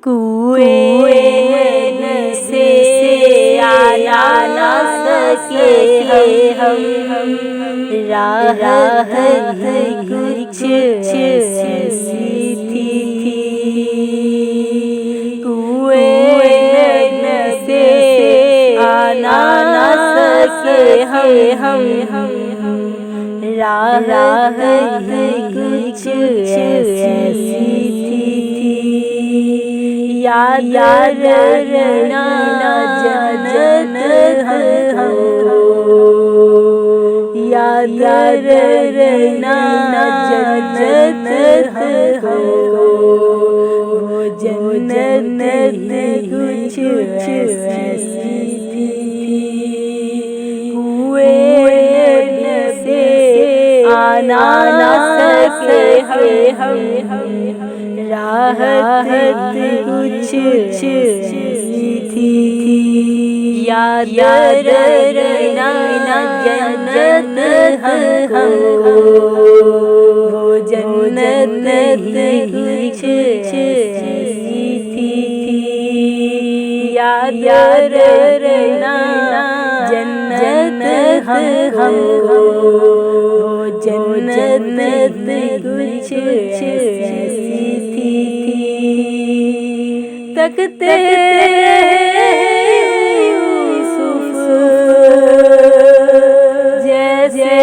कुएं से आना न सके हम राहत कुछ ऐसी थी। कुएं से आना न सके हम राहत कुछ ऐसी थी। याद रखना जन्नत हमको, याद रखना जन्नत हमको, वो जन्नत कुछ ऐसी थी। कुएं से आना न सके हम राहत कुछ ऐसी थी। याद रखना जन्नत हमको, वो जन्नत कुछ ऐसी थी। याद रखना जन्नत हमको, वो जन्नत कुछ ऐसी थी। तकते यूसुफ जैसे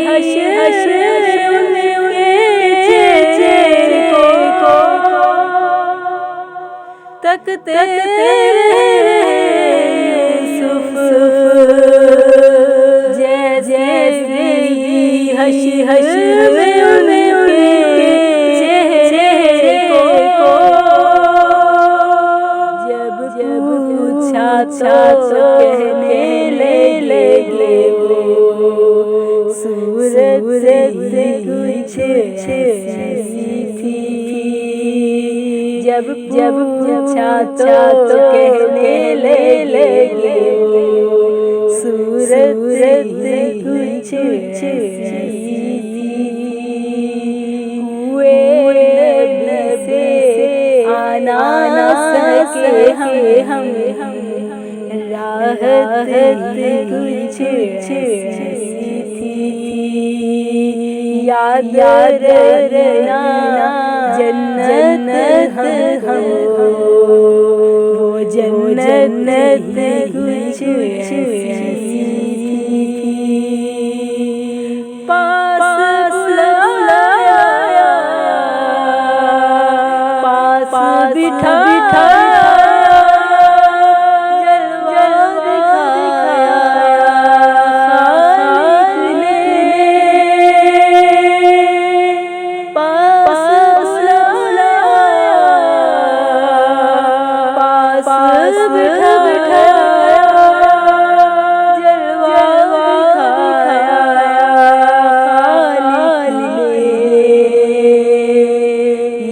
हश्र में चेहरे को, तकते यूसुफ जैसे हश्र में चेहरे को। जब पूछा तो कहने लगे वो सूरत कुछ ऐसी थी। जब पूछा तो कहने लगे वो सूरत कुछ ऐसी थी। कुएं से आना न सके हम राहत कुछ ऐसी थी। याद रखना जन्नत हमको, वो जन्नत कुछ ऐसी थी। पास बुलाया, पास बिठाया,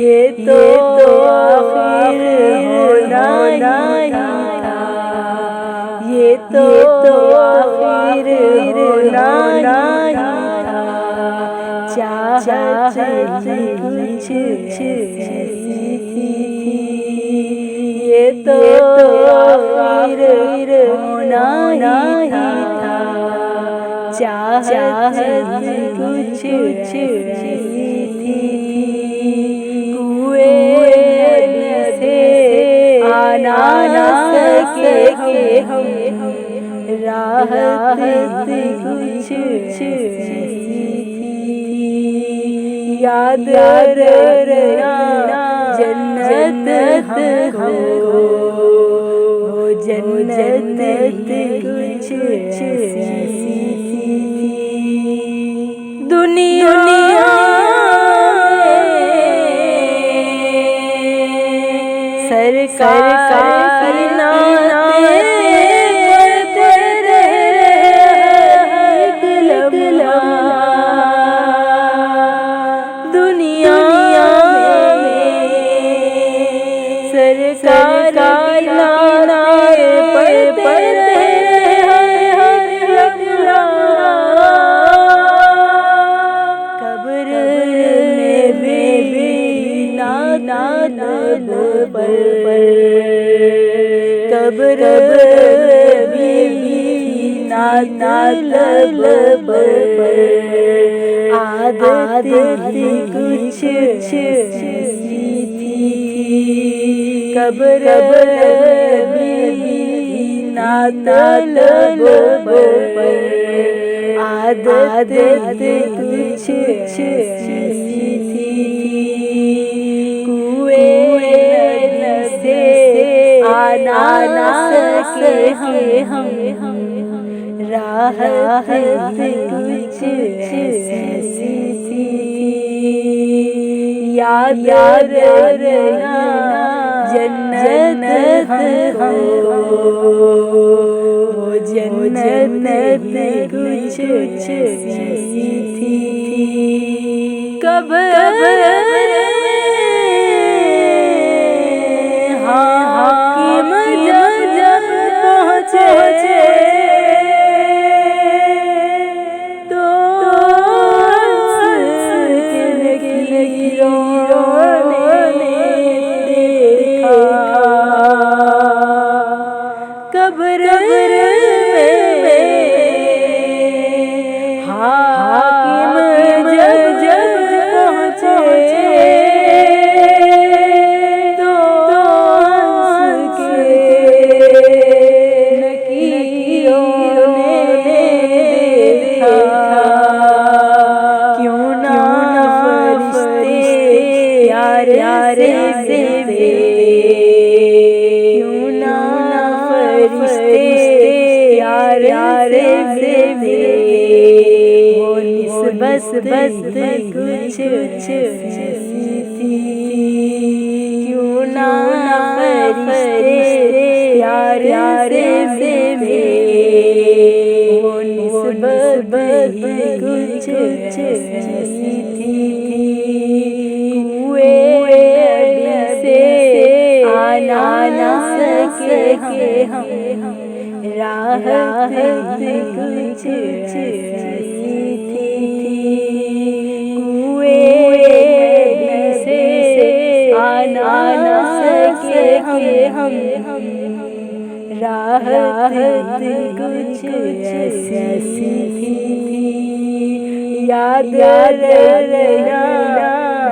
ये तो आखिर होना ही था। चाहत कुछ ऐसी थी। ये तो आखिर होना ही था। चाहत कुछ ऐसी थी। कुएं से आना न सके हम राहत कुछ ऐसी थी। याद रखना जन्नत हमको, वो जन्नत कुछ ऐसी थी। दुनिया सरकार दुनिया में सरकार कब्र में भी ना पर कब्र भी नातलब पर आदत कुछ ऐसी थी कब्र भी नातलब पर आदत कुछ ऐसी थी कुएं से आना सके हम राहत कुछ ऐसी थी याद रखना जन्नत हमको वो जन्नत कुछ ऐसी थी कब्र हाकिम जब पहुँचे तो कब्र हाकिम जब पहुँचे तो उसके नकीरों ने देखा क्यों ना फरिश्ते प्यारे से क्यों ना फरिश्ते प्यारे से वो निस्बत कुछ ऐसी थी क्यों ना फरिश्ते प्यारे से वो निस्बत कुछ ऐसी थी कुएं से आना सके हम राहत कुछ ऐसी थी कुएं से आना सके हम राहत कुछ ऐसी थी याद रखना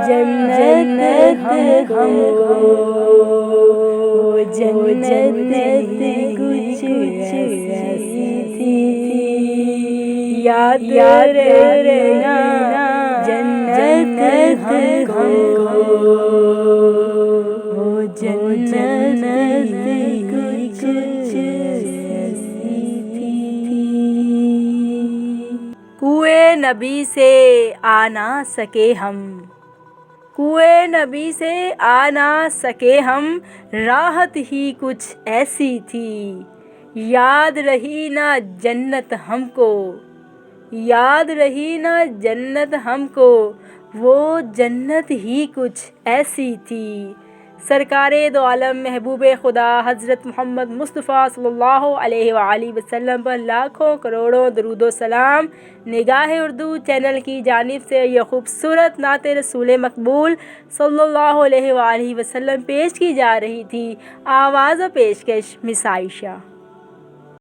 जन्नत हमको वो जन्नत कुछ ऐसी थी याद रखना जन्नत हमको वो जन्नत कुछ ऐसी थी कुएं नबी से आ ना सके हम कुएं नबी से आ ना सके हम राहत ही कुछ ऐसी थी याद रही ना जन्नत हमको याद रही ना जन्नत हमको वो जन्नत ही कुछ ऐसी थी सरकारे दो आलम महबूब खुदा हज़रत मोहम्मद मुस्तफ़ा सल्लल्लाहु अलैहि वसल्लम पर लाखों करोड़ों दरूदो सलाम निगाह उर्दू चैनल की जानिब से यह खूबसूरत नाते रसूल मकबूल सल्लल्लाहु अलैहि वसल्लम पेश की जा रही थी। आवाज़ पेशकश मिस आयशा।